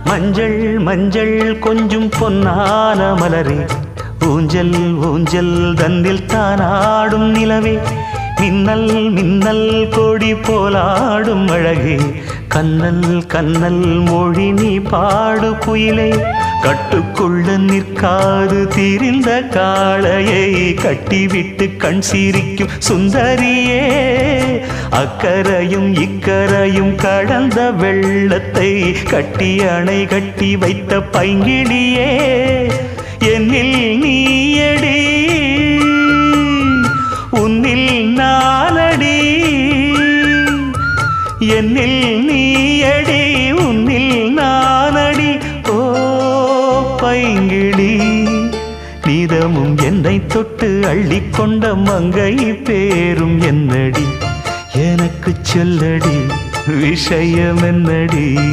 மஞ்சள் மஞ்சள் கொஞ்சம் பொன்னான மலரே, ஊஞ்சல் ஊஞ்சல் தன்னில் தானாடும் நிலவே, மின்னல் மின்னல் கொடி போலாடும் அழகே, கண்ணல் கண்ணல் மொழி நீ பாடு குயிலே, கட்டுக்குள்ள நிற்காது திரிந்த காளையை கட்டிவிட்டு கண் சிரிக்கும் சுந்தரியே, அக்கரையும் இக்கரையும் கடந்த வெள்ளத்தை கட்டி அணை கட்டி வைத்த பைங்கிளியே, என்னில் நீயடி உன்னில் நானடி, என்னில் நீயடி உன்னில் நானடி. ஓ பைங்கிளி, நீதமும் என்னை தொட்டு அள்ளிக்கொண்ட மங்கை பேரும் என்னடி, எனக்கு சொல்லடி விஷயம் என்னடி.